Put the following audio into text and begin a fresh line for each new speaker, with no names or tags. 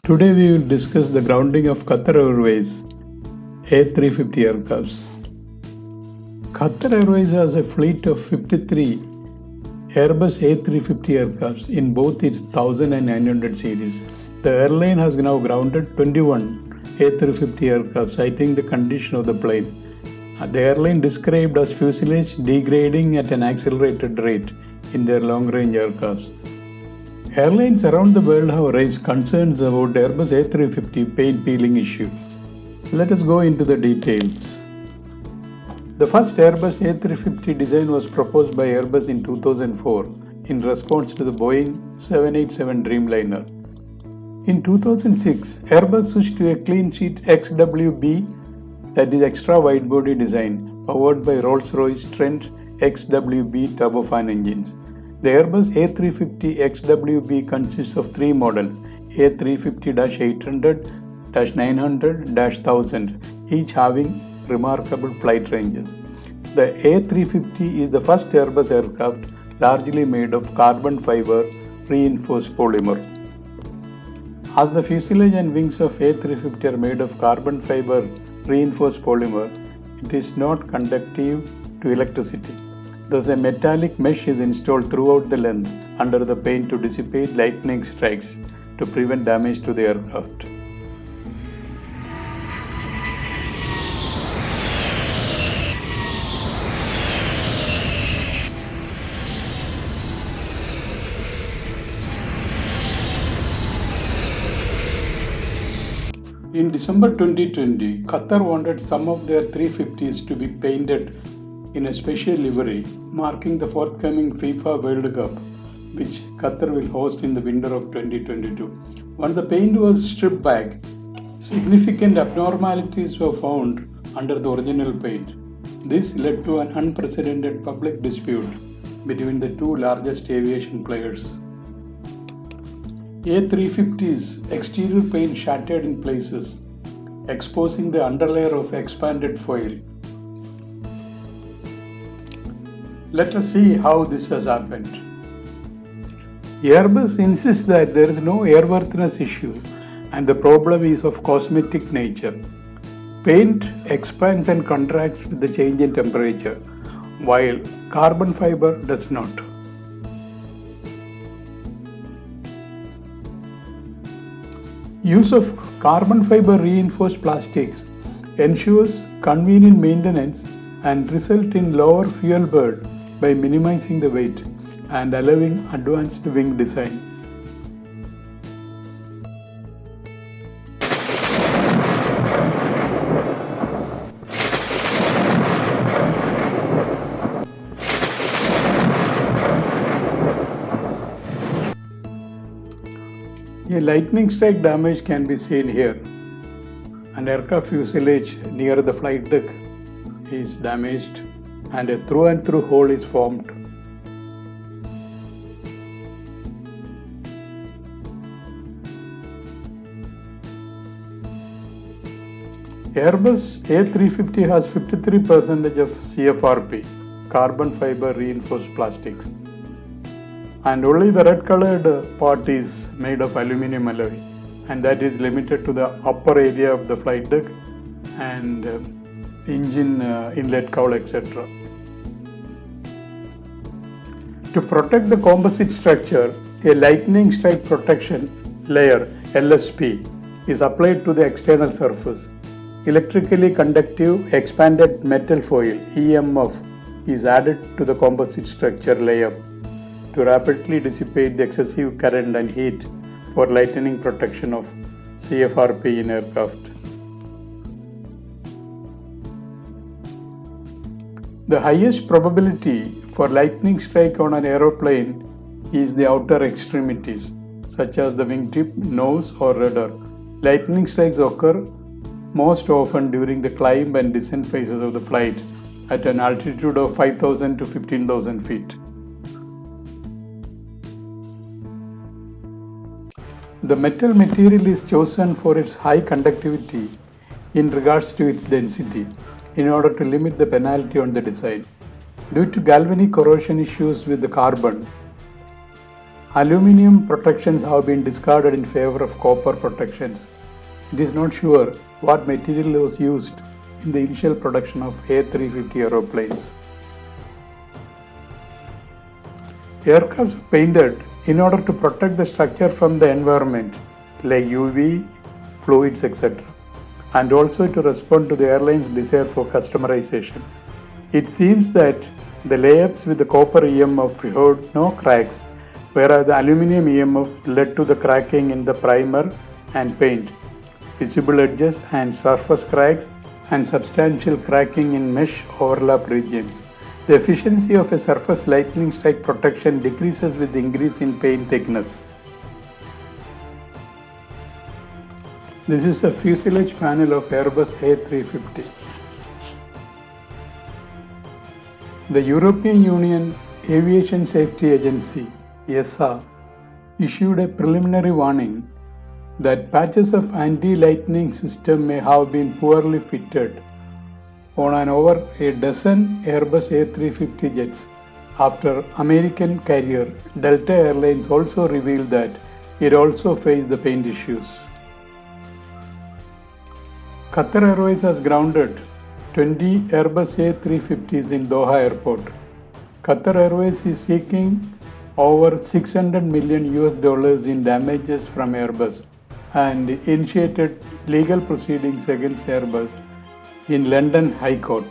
Today we will discuss the grounding of Qatar Airways A350 aircrafts. Qatar Airways has a fleet of 53 Airbus A350 aircrafts in both its 1000 and 900 series. The airline has now grounded 21 A350 aircraft, citing the condition of the plane. The airline described as fuselage degrading at an accelerated rate in their long-range aircrafts. Airlines around the world have raised concerns about Airbus A350 paint peeling issue. Let us go into the details. The first Airbus A350 design was proposed by Airbus in 2004 in response to the Boeing 787 Dreamliner. In 2006, Airbus switched to a clean sheet XWB, that is extra wide-body design, powered by Rolls-Royce Trent XWB turbofan engines. The Airbus A350 XWB consists of three models, A350-800, -900, -1000, each having remarkable flight ranges. The A350 is the first Airbus aircraft largely made of carbon fiber reinforced polymer. As the fuselage and wings of A350 are made of carbon fiber reinforced polymer, it is not conductive to electricity. Thus, a metallic mesh is installed throughout the length under the paint to dissipate lightning strikes to prevent damage to the aircraft. In December 2020, Qatar wanted some of their 350s to be painted in a special livery, marking the forthcoming FIFA World Cup, which Qatar will host in the winter of 2022. When the paint was stripped back, significant abnormalities were found under the original paint. This led to an unprecedented public dispute between the two largest aviation players. A350's exterior paint shattered in places, exposing the underlayer of expanded foil. Let us see how this has happened. Airbus insists that there is no airworthiness issue and the problem is of cosmetic nature. Paint expands and contracts with the change in temperature, while carbon fiber does not. Use of carbon fiber reinforced plastics ensures convenient maintenance and result in lower fuel burn by minimizing the weight and allowing advanced wing design. A lightning strike damage can be seen here. An aircraft fuselage near the flight deck is damaged and a through and through hole is formed. Airbus A350 has 53% of CFRP, carbon fiber reinforced plastics, and only the red colored part is made of aluminum alloy, and that is limited to the upper area of the flight deck and engine inlet cowl, etc. To protect the composite structure, a lightning strike protection layer LSP is applied to the external surface. Electrically conductive expanded metal foil EMF is added to the composite structure layer to rapidly dissipate the excessive current and heat for lightning protection of CFRP in aircraft. The highest probability for lightning strike on an aeroplane is the outer extremities, such as the wingtip, nose, or rudder. Lightning strikes occur most often during the climb and descent phases of the flight at an altitude of 5,000 to 15,000 feet. The metal material is chosen for its high conductivity in regards to its density in order to limit the penalty on the design. Due to galvanic corrosion issues with the carbon, Aluminium protections have been discarded in favor of copper protections. It is not sure what material was used in the initial production of A350 aeroplanes. Aircraft are painted in order to protect the structure from the environment like UV, fluids, etc. and also to respond to the airline's desire for customization. It seems that the layups with the copper EMF showed no cracks, whereas the aluminum EMF led to the cracking in the primer and paint, visible edges and surface cracks, and substantial cracking in mesh overlap regions. The efficiency of a surface lightning strike protection decreases with the increase in paint thickness. This is a fuselage panel of Airbus A350. The European Union Aviation Safety Agency (ESA) issued a preliminary warning that patches of anti-lightning system may have been poorly fitted on over a dozen Airbus A350 jets after American carrier Delta Airlines also revealed that it also faced the paint issues. Qatar Airways has grounded 20 Airbus A350s in Doha Airport. Qatar Airways is seeking over $600 million in damages from Airbus and initiated legal proceedings against Airbus in London High Court.